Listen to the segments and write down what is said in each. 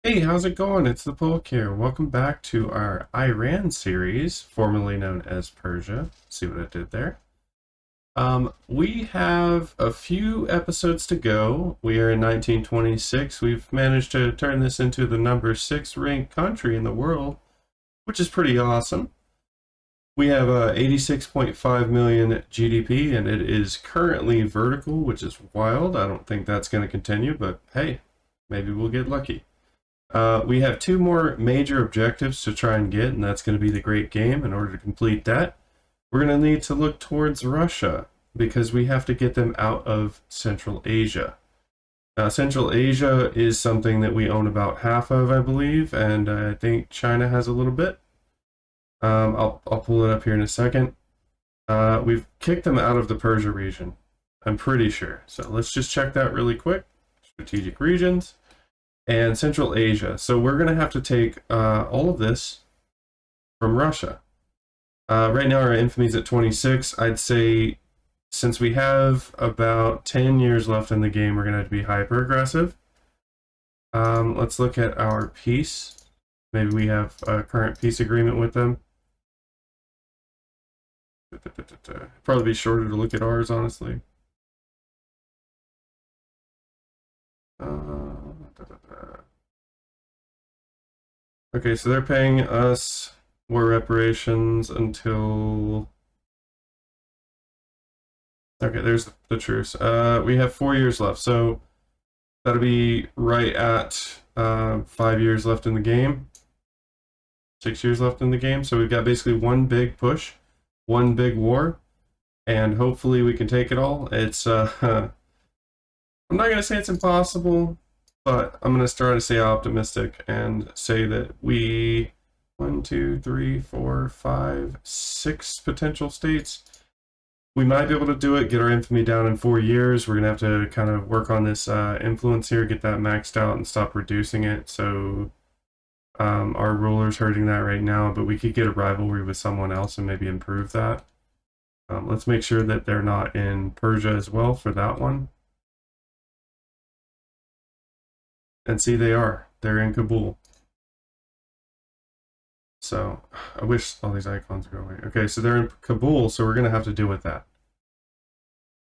Hey, how's it going? It's the Polk here. Welcome back to our Iran series, formerly known as Persia. See what I did there? We have a few episodes to go. We are in 1926. We've managed to turn this into the number 6 ranked country in the world, which is pretty awesome. We have 86.5 million GDP, and it is currently vertical, which is wild. I don't think that's going to continue, but hey, maybe we'll get lucky. We have two more major objectives to try and get, and that's going to be the Great Game. In order to complete that, we're going to need to look towards Russia because we have to get them out of Central Asia. Central Asia is something that we own about half of, I believe, and I think China has a little bit. I'll pull it up here in a second. We've kicked them out of the Persia region, I'm pretty sure. So let's just check that really quick. Strategic regions and Central Asia. So we're going to have to take all of this from Russia. Right now our infamy is at 26. I'd say since we have about 10 years left in the game, we're going to have to be hyper aggressive. Let's look at our peace. Maybe we have a current peace agreement with them. Probably be shorter to look at ours, honestly. Okay, so they're paying us war reparations until... Okay, there's the truce. We have 4 years left, so that'll be right at 5 years left in the game. 6 years left in the game, so we've got basically one big push, one big war, and hopefully we can take it all. It's, I'm not going to say it's impossible, but I'm going to try to stay optimistic and say that we... 1, 2, 3, 4, 5, 6 potential states. We might be able to do it, get our infamy down in 4 years. We're going to have to kind of work on this influence here, get that maxed out and stop reducing it. So our ruler's hurting that right now, but we could get a rivalry with someone else and maybe improve that. Let's make sure that they're not in Persia as well for that one. And see, they are. They're in Kabul. So I wish all these icons go away. Okay, so they're in Kabul, so we're going to have to deal with that.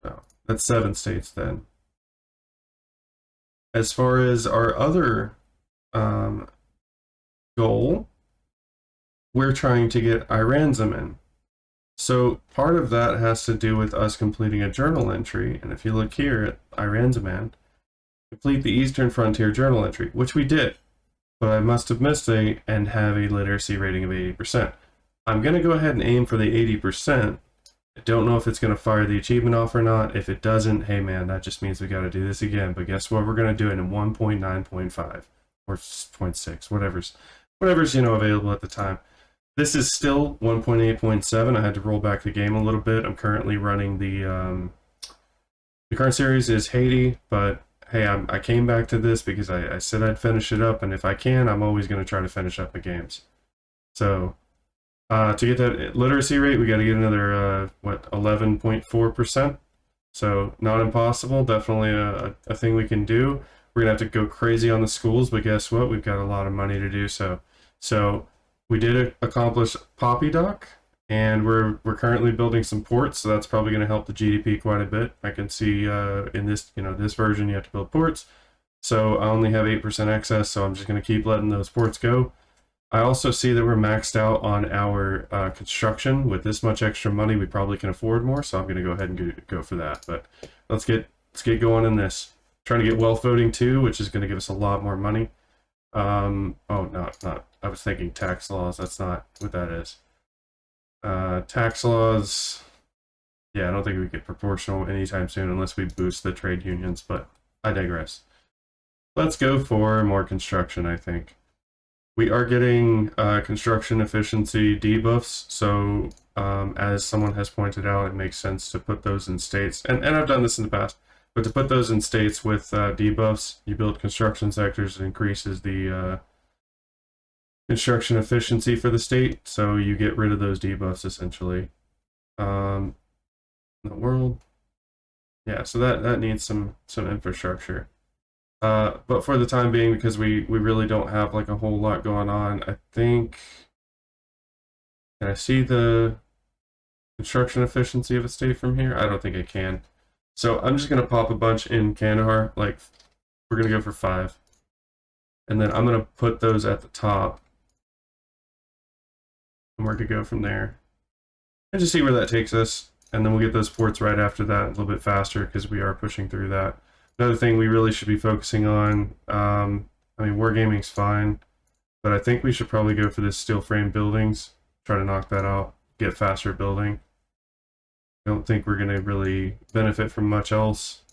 So that's 7 states then. As far as our other goal, we're trying to get Iranzim in. So part of that has to do with us completing a journal entry. And if you look here at Iranzaman, complete the Eastern Frontier journal entry, which we did. But I must have missed and have a literacy rating of 80%. I'm going to go ahead and aim for the 80%. I don't know if it's going to fire the achievement off or not. If it doesn't, hey man, that just means we got to do this again. But guess what? We're going to do it in 1.9.5 or 0.6, whatever's available at the time. This is still 1.8.7. I had to roll back the game a little bit. I'm currently running the current series is Haiti, but hey, I came back to this because I said I'd finish it up, and if I can, I'm always going to try to finish up the games. So to get that literacy rate, we got to get another 11.4%. So not impossible, definitely a thing we can do. We're gonna have to go crazy on the schools, but guess what? We've got a lot of money to do so. So we did accomplish Poppy Dock, and we're currently building some ports, so that's probably going to help the GDP quite a bit. I can see in this this version you have to build ports, so I only have 8% excess, so I'm just going to keep letting those ports go. I also see that we're maxed out on our construction. With this much extra money, we probably can afford more, so I'm going to go ahead and go for that. But let's get going in this. Trying to get wealth voting too, which is going to give us a lot more money. Oh, not. I was thinking tax laws. That's not what that is. Tax laws. Yeah, I don't think we get proportional anytime soon unless we boost the trade unions, but I digress. Let's go for more construction, I think. We are getting construction efficiency debuffs, so as someone has pointed out, it makes sense to put those in states, and I've done this in the past, but to put those in states with debuffs, you build construction sectors, it increases the construction efficiency for the state, so you get rid of those debuffs essentially. The world, yeah, so that needs some infrastructure. But for the time being, because we really don't have like a whole lot going on, I think, can I see the construction efficiency of a state from here? I don't think I can. So I'm just gonna pop a bunch in Kandahar, like we're gonna go for 5. And then I'm gonna put those at the top and where to go from there. And just see where that takes us. And then we'll get those ports right after that a little bit faster because we are pushing through that. Another thing we really should be focusing on, I mean, wargaming's fine, but I think we should probably go for this steel frame buildings, try to knock that out, get faster building. I don't think we're going to really benefit from much else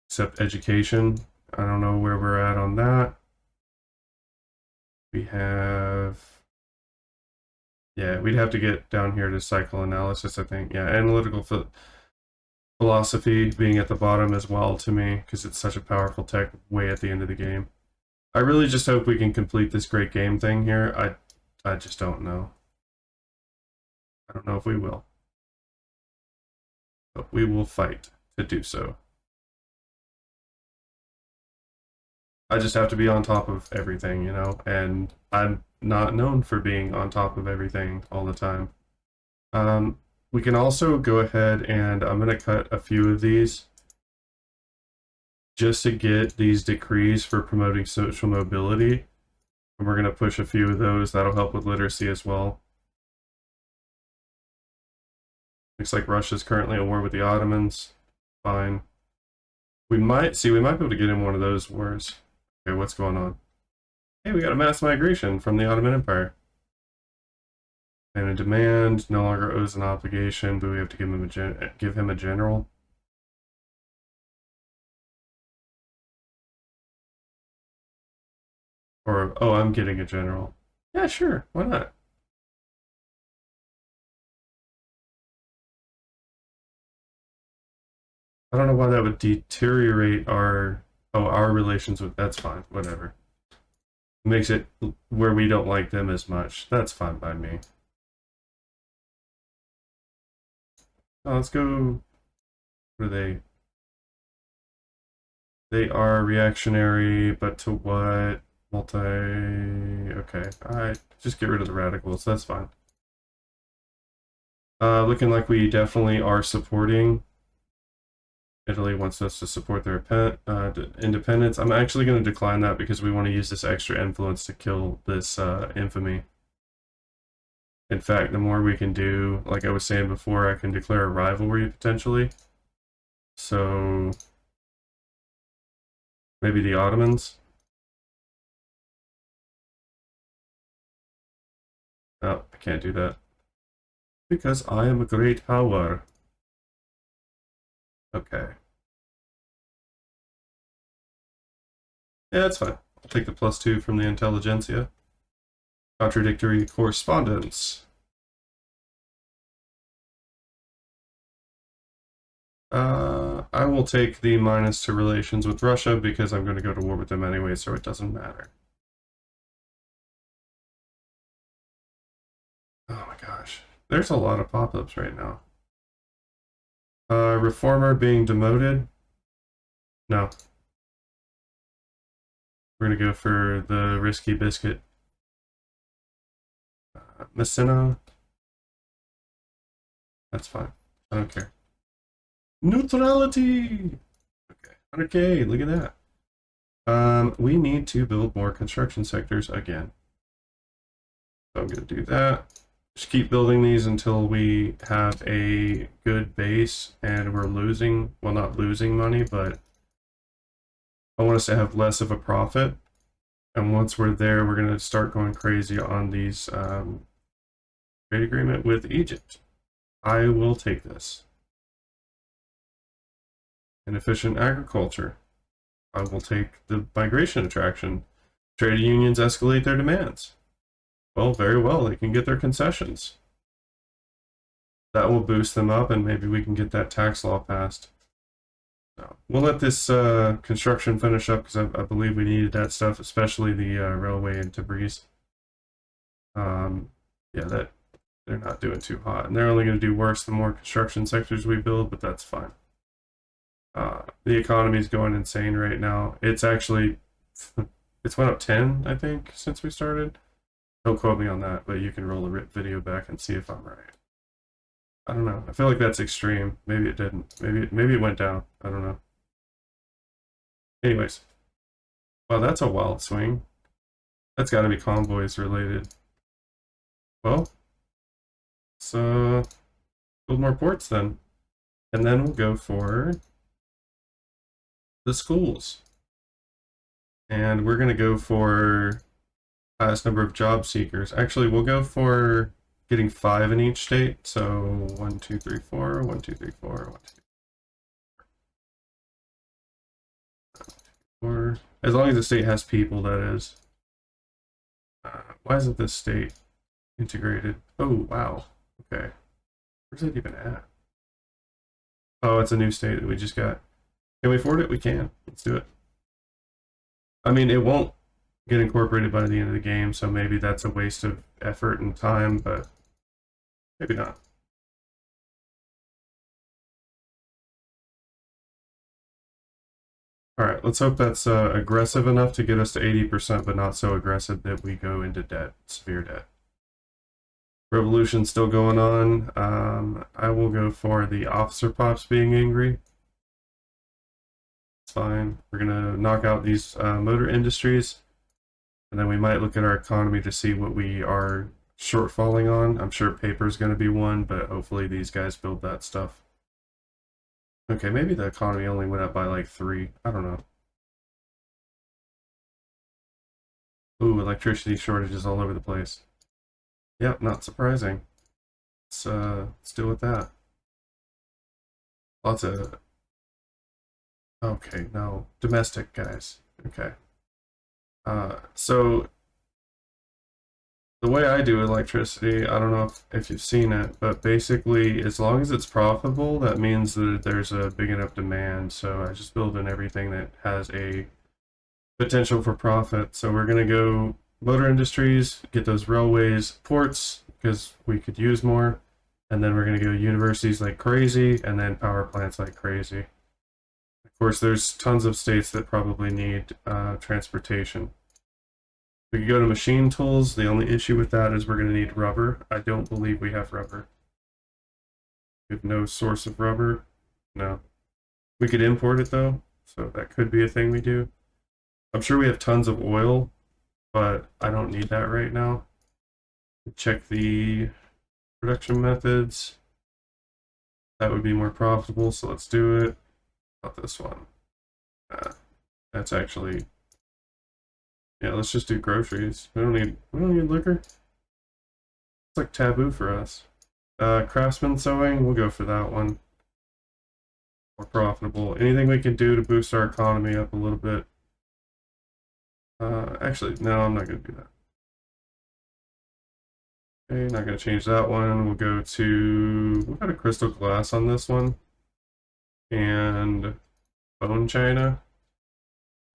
except education. I don't know where we're at on that. We have, yeah, we'd have to get down here to cycle analysis, I think. Yeah, analytical philosophy being at the bottom as well to me because it's such a powerful tech way at the end of the game. I really just hope we can complete this great game thing here. I just don't know. I don't know if we will. But we will fight to do so. I just have to be on top of everything, you know, and I'm not known for being on top of everything all the time. We can also go ahead and I'm going to cut a few of these just to get these decrees for promoting social mobility. And we're going to push a few of those. That'll help with literacy as well. Looks like Russia's currently at war with the Ottomans. Fine. We might be able to get in one of those wars. Okay, what's going on? Hey, we got a mass migration from the Ottoman Empire. And a demand no longer owes an obligation, but we have to give him a general. Or, oh, I'm getting a general. Yeah, sure, why not? I don't know why that would deteriorate our relations with, that's fine, whatever. Makes it where we don't like them as much. That's fine by me. Oh, let's go, what are they? They are reactionary, but to what? Okay, alright, just get rid of the radicals, that's fine. Looking like we definitely are supporting. Italy wants us to support their independence. I'm actually going to decline that because we want to use this extra influence to kill this infamy. In fact, the more we can do, like I was saying before, I can declare a rivalry potentially. So maybe the Ottomans. No, I can't do that. Because I am a great power. Okay. Yeah, that's fine. I'll take the +2 from the intelligentsia. Contradictory correspondence. I will take the minus to relations with Russia because I'm going to go to war with them anyway, so it doesn't matter. Oh my gosh. There's a lot of pop-ups right now. Reformer being demoted? No. We're going to go for the risky biscuit. Messina? That's fine. I don't care. Neutrality! Okay, 100k, look at that. We need to build more construction sectors again. So I'm going to do that. Just keep building these until we have a good base and we're losing, well, not losing money, but I want us to have less of a profit. And once we're there, we're going to start going crazy on these trade agreement with Egypt. I will take this. Inefficient agriculture. I will take the migration attraction. Trade unions escalate their demands. Well, very well, they can get their concessions. That will boost them up and maybe we can get that tax law passed. So we'll let this construction finish up because I believe we needed that stuff, especially the railway in Tabriz. Yeah, that they're not doing too hot. And they're only going to do worse the more construction sectors we build, but that's fine. The economy is going insane right now. It's actually, it's went up 10, I think, since we started. Don't quote me on that, but you can roll a rip video back and see if I'm right. I don't know. I feel like that's extreme. Maybe it didn't. Maybe it went down. I don't know. Anyways, wow, that's a wild swing. That's got to be convoys related. Well, so build more ports then, and then we'll go for the schools, and we're gonna go for highest number of job seekers. Actually, we'll go for getting 5 in each state. So 1, 2, 3, 4, 1, 2, 3, 4, 1, 2, 4. As long as the state has people, that is. Why isn't this state integrated? Oh, wow. Okay. Where's it even at? Oh, it's a new state that we just got. Can we afford it? We can. Let's do it. I mean, it won't get incorporated by the end of the game, so maybe that's a waste of effort and time, but maybe not. All right, let's hope that's aggressive enough to get us to 80%, but not so aggressive that we go into debt, severe debt. Revolution's still going on. I will go for the officer pops being angry. It's fine. We're gonna knock out these motor industries, and then we might look at our economy to see what we are shortfalling on. I'm sure paper's gonna be one, but hopefully these guys build that stuff. Okay, maybe the economy only went up by like 3. I don't know. Ooh, electricity shortages all over the place. Yep, not surprising. Let's deal with that. Lots of... Okay, no. Domestic guys. Okay. So the way I do electricity, I don't know if you've seen it, but basically, as long as it's profitable, that means that there's a big enough demand. So I just build in everything that has a potential for profit. So we're going to go motor industries, get those railways, ports, because we could use more. And then we're going to go universities like crazy, and then power plants like crazy. Of course, there's tons of states that probably need transportation. We could go to machine tools. The only issue with that is we're going to need rubber. I don't believe we have rubber. We have no source of rubber. No. We could import it though, so that could be a thing we do. I'm sure we have tons of oil, but I don't need that right now. Check the production methods. That would be more profitable, so let's do it. Not this one. That's actually... Yeah, let's just do groceries. We don't need liquor. It's like taboo for us. Craftsman sewing, we'll go for that one. More profitable. Anything we can do to boost our economy up a little bit. Actually, no, I'm not going to do that. Okay, not going to change that one. We'll go to... We've got a crystal glass on this one. And bone china.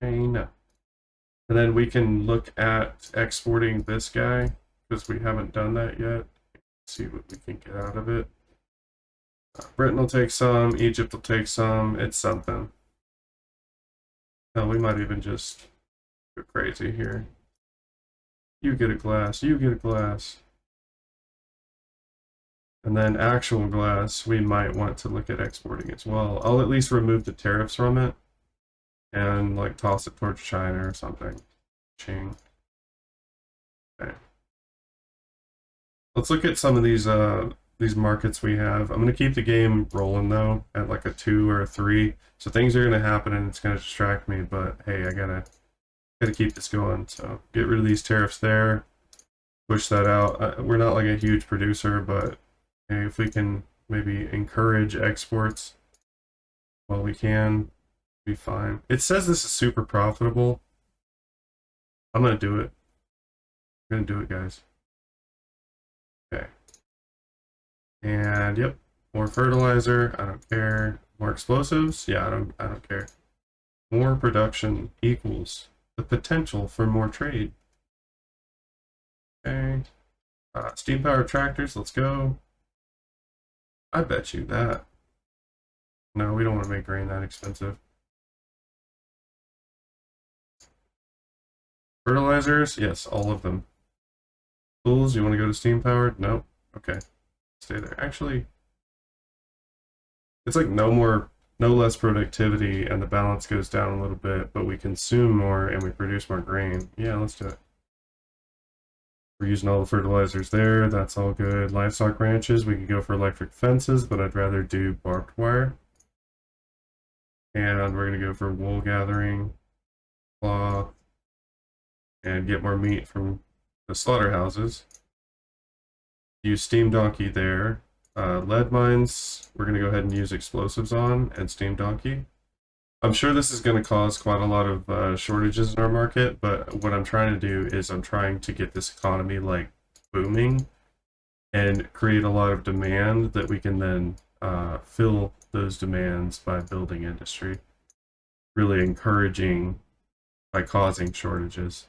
China. And then we can look at exporting this guy, because we haven't done that yet. See what we can get out of it. Britain will take some, Egypt will take some, it's something. Hell, we might even just go crazy here. You get a glass, you get a glass. And then actual glass, we might want to look at exporting as well. I'll at least remove the tariffs from it and like toss it towards China or something. Ching. Okay. Let's look at some of these markets we have. I'm gonna keep the game rolling though at like a 2 or a 3. So things are gonna happen and it's gonna distract me, but hey, I gotta keep this going. So get rid of these tariffs there. Push that out. We're not like a huge producer, but hey, if we can maybe encourage exports while we can, be fine. It says this is super profitable. I'm gonna do it. I'm gonna do it, guys. Okay. And yep, more fertilizer. I don't care. More explosives. Yeah, I don't care. More production equals the potential for more trade. Okay. Steam powered tractors. Let's go. I bet you that. No, we don't want to make grain that expensive. Fertilizers? Yes, all of them. Tools, you want to go to steam powered? Nope. Okay. Stay there. Actually, it's like no less productivity, and the balance goes down a little bit, but we consume more and we produce more grain. Yeah, let's do it. We're using all the fertilizers there. That's all good. Livestock ranches, we could go for electric fences, but I'd rather do barbed wire. And we're going to go for wool gathering, cloth, and get more meat from the slaughterhouses. Use steam donkey there. Lead mines, we're going to go ahead and use explosives on, and steam donkey. I'm sure this is going to cause quite a lot of shortages in our market, but what I'm trying to do is I'm trying to get this economy like booming and create a lot of demand that we can then fill those demands by building industry, really encouraging by causing shortages.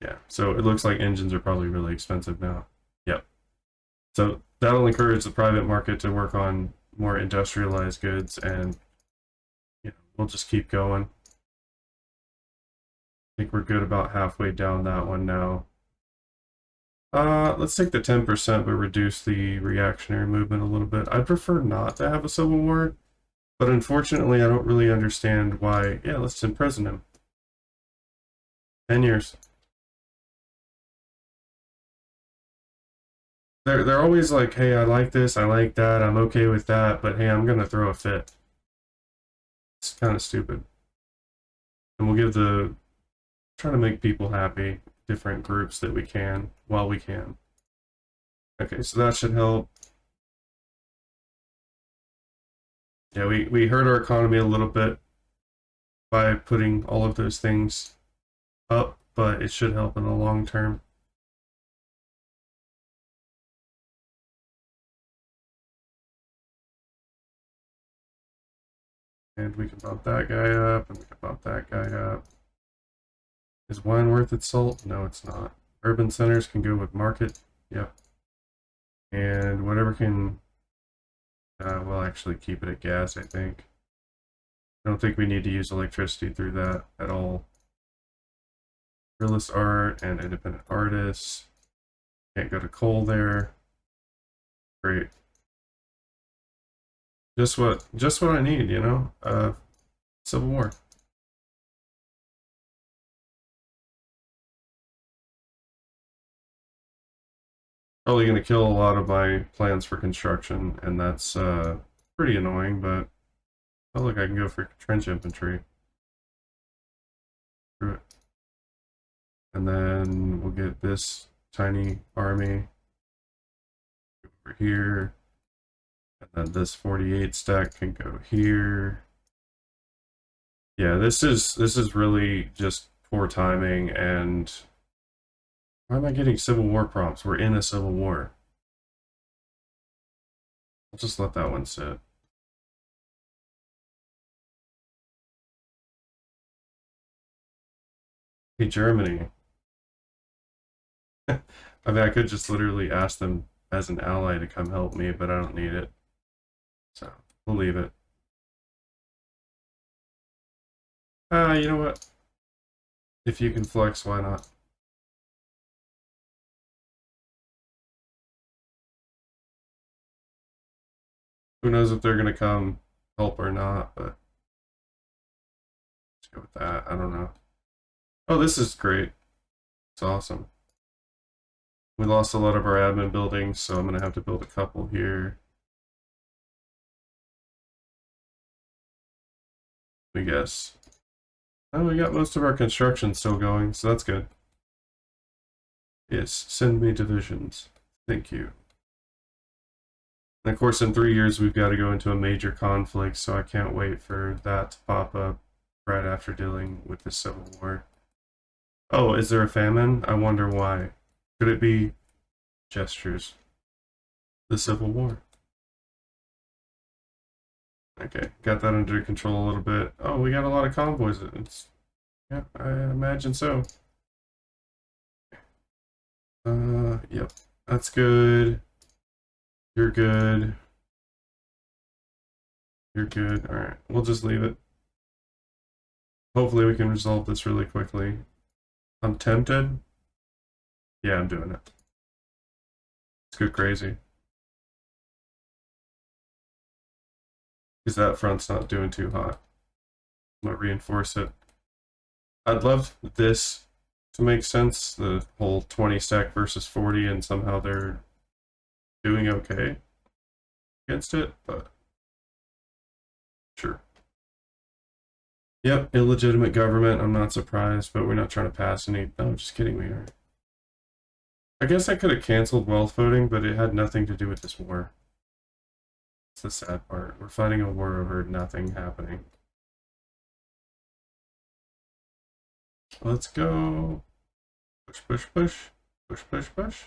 Yeah, so it looks like engines are probably really expensive now. Yep. So that'll encourage the private market to work on more industrialized goods, and we'll just keep going. I think we're good about halfway down that one now. Let's take the 10%, but reduce the reactionary movement a little bit. I'd prefer not to have a civil war, but unfortunately, I don't really understand why. Yeah, let's imprison him. 10 years. They're always like, hey, I like this, I like that, I'm okay with that, but hey, I'm gonna throw a fit. It's kind of stupid. And we'll give try to make people happy, different groups that we can, while we can. Okay, so that should help. Yeah, we hurt our economy a little bit by putting all of those things up, but it should help in the long term. And we can bump that guy up, and we can bump that guy up. Is wine worth its salt? No, it's not. Urban centers can go with market. Yep. And whatever can, we'll actually keep it at gas, I think. I don't think we need to use electricity through that at all. Realist art and independent artists. Can't go to coal there. Great. Just what I need, you know? Civil War. Probably gonna kill a lot of my plans for construction, and that's pretty annoying, but oh look, I can go for trench infantry. Screw it. And then we'll get this tiny army over here. And then this 48 stack can go here. Yeah, this is really just poor timing, and why am I getting Civil War prompts? We're in a Civil War. I'll just let that one sit. Hey, Germany. I mean, I could just literally ask them as an ally to come help me, but I don't need it. So, we'll leave it. You know what? If you can flex, why not? Who knows if they're gonna come help or not, but let's go with that. I don't know. Oh, this is great. It's awesome. We lost a lot of our admin buildings, so I'm gonna have to build a couple here. I guess. Oh, we got most of our construction still going, so that's good. Yes, send me divisions. Thank you. And of course, in 3 years, we've got to go into a major conflict, so I can't wait for that to pop up right after dealing with the Civil War. Oh, is there a famine? I wonder why. Could it be gestures? The Civil War. Okay, got that under control a little bit. Oh, we got a lot of convoys. Yeah, I imagine so. Yep, that's good. You're good. You're good. Alright, we'll just leave it. Hopefully we can resolve this really quickly. I'm tempted. Yeah, I'm doing it. Let's go crazy. Because that front's not doing too hot. I'm gonna reinforce it. I'd love this to make sense, the whole 20 stack versus 40, and somehow they're doing okay against it, but sure. Yep, illegitimate government, I'm not surprised, but we're not trying to pass any. No, just kidding, we are. I guess I could have canceled wealth voting, but it had nothing to do with this war. It's the sad part. We're fighting a war over nothing happening. Let's go. Push, push, push. Push, push, push.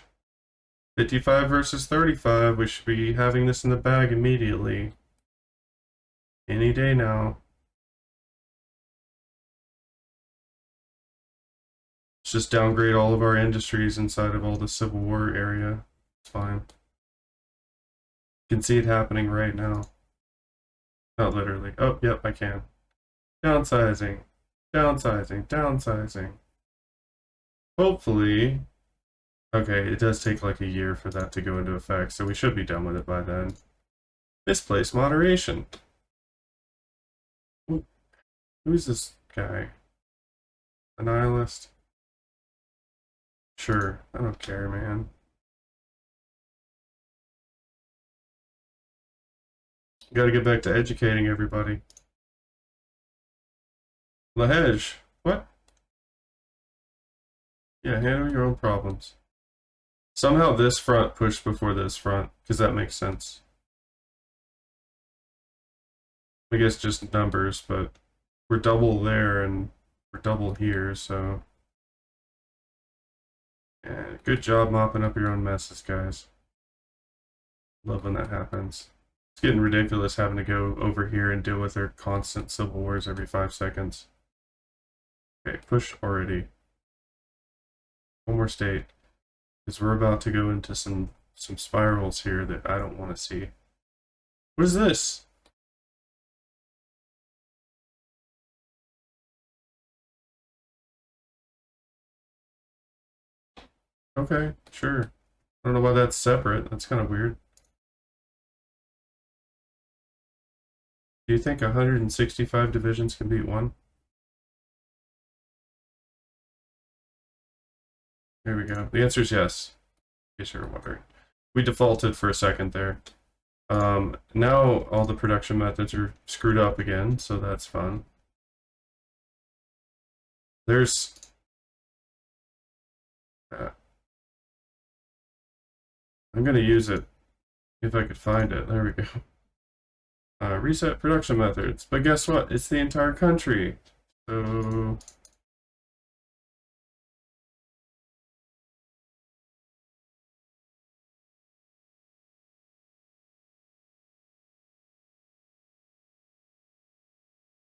55 versus 35. We should be having this in the bag immediately. Any day now. Let's just downgrade all of our industries inside of all the Civil War area. It's fine. You can see it happening right now. Not literally. Oh, yep, I can. Downsizing. Downsizing. Downsizing. Hopefully. Okay, it does take like a year for that to go into effect, so we should be done with it by then. Misplaced moderation. Who's this guy? A nihilist? Sure, I don't care, man. Gotta get back to educating everybody. Lahej, what? Yeah, handle your own problems. Somehow this front pushed before this front, because that makes sense. I guess just numbers, but we're double there and we're double here, so... Yeah, good job mopping up your own messes, guys. Love when that happens. It's getting ridiculous having to go over here and deal with their constant civil wars every 5 seconds. Okay, push already. One more state. Because we're about to go into some spirals here that I don't want to see. What is this? Okay, sure. I don't know why that's separate. That's kind of weird. Do you think 165 divisions can beat one? There we go. The answer is yes. In case you're wondering. We defaulted for a second there. Now all the production methods are screwed up again, so that's fun. There's... I'm going to use it if I could find it. There we go. Reset production methods. But guess what? It's the entire country. So...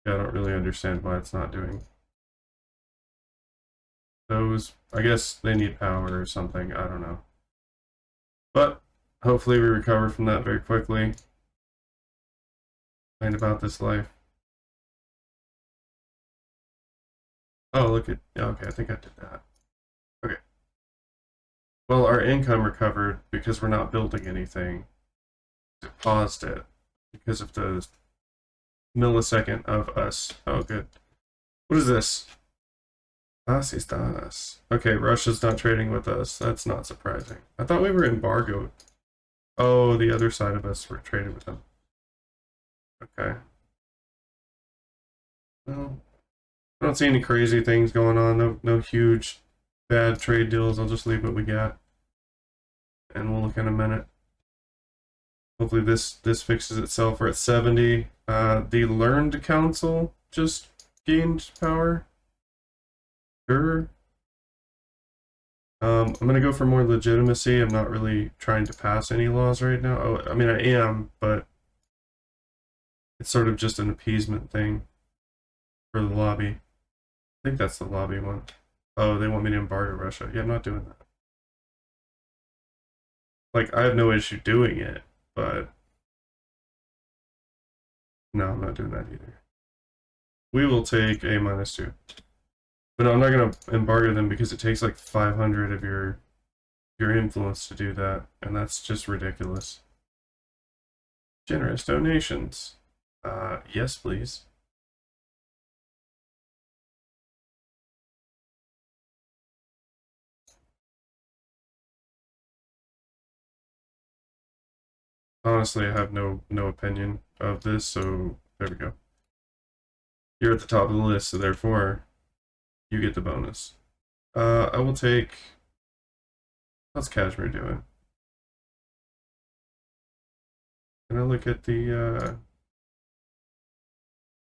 yeah, I don't really understand why it's not doing those. I guess they need power or something. I don't know. But hopefully we recover from that very quickly. Find about this life. Oh, look at... okay, I think I did that. Okay. Well, our income recovered because we're not building anything. It paused it because of the millisecond of us. Oh, good. What is this? Asistas. Okay, Russia's not trading with us. That's not surprising. I thought we were embargoed. Oh, the other side of us were trading with them. Okay. Well, I don't see any crazy things going on. No huge bad trade deals. I'll just leave what we got. And we'll look in a minute. Hopefully this fixes itself. We're at 70. The Learned Council just gained power. Sure. I'm gonna go for more legitimacy. I'm not really trying to pass any laws right now. Oh, I mean I am, but it's sort of just an appeasement thing for the lobby. I think that's the lobby one. Oh, they want me to embargo Russia. Yeah, I'm not doing that. Like, I have no issue doing it, but No, I'm not doing that either. We will take a -2. But no, I'm not going to embargo them because it takes like 500 of your influence to do that, and that's just ridiculous. Generous donations. Yes, please. Honestly, I have no opinion of this, so there we go. You're at the top of the list, so therefore, you get the bonus. I will take... How's Kashmir doing? Can I look at the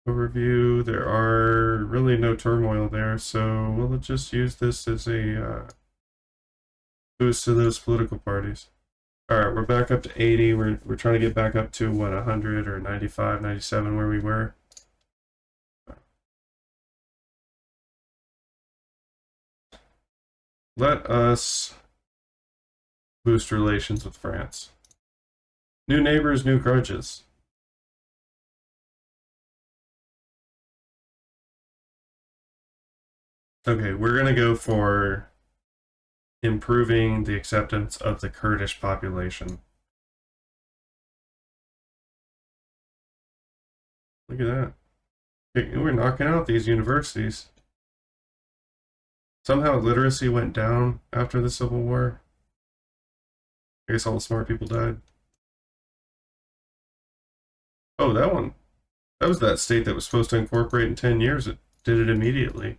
overview? There are really no turmoil there, so we'll just use this as a boost to those political parties. Alright, we're back up to 80. We're trying to get back up to, what, 100 or 95, 97 where we were. Let us boost relations with France. New neighbors, new grudges. Okay, we're going to go for improving the acceptance of the Kurdish population. Look at that. Okay, we're knocking out these universities. Somehow literacy went down after the Civil War. I guess all the smart people died. Oh, that one. That was that state that was supposed to incorporate in 10 years. It did it immediately.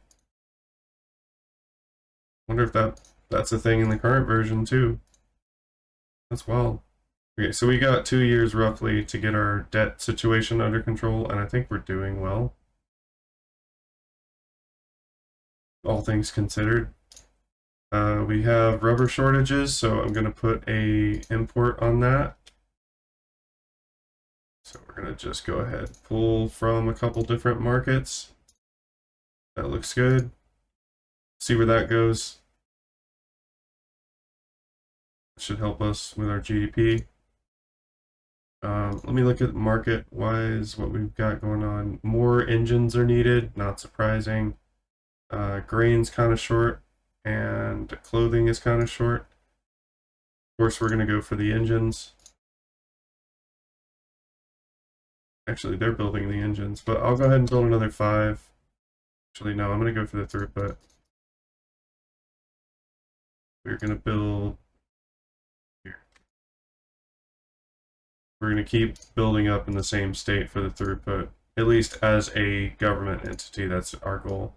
Wonder if that's a thing in the current version too. That's wild. Okay, so we got 2 years roughly to get our debt situation under control, and I think we're doing well. All things considered. We have rubber shortages, so I'm going to put a import on that. So we're going to just go ahead and pull from a couple different markets. That looks good. See where that goes. Should help us with our GDP. Let me look at market-wise what we've got going on. More engines are needed, not surprising. Grain's kind of short, and clothing is kind of short. Of course, we're going to go for the engines. Actually, they're building the engines, but I'll go ahead and build another 5. Actually, no, I'm going to go for the throughput. We're going to build here. We're going to keep building up in the same state for the throughput, at least as a government entity. That's our goal.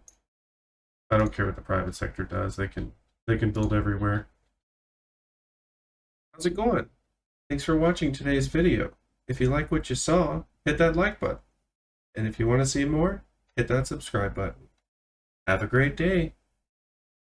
I don't care what the private sector does. They can build everywhere. How's it going? Thanks for watching today's video. If you like what you saw, hit that like button. And if you want to see more, hit that subscribe button. Have a great day.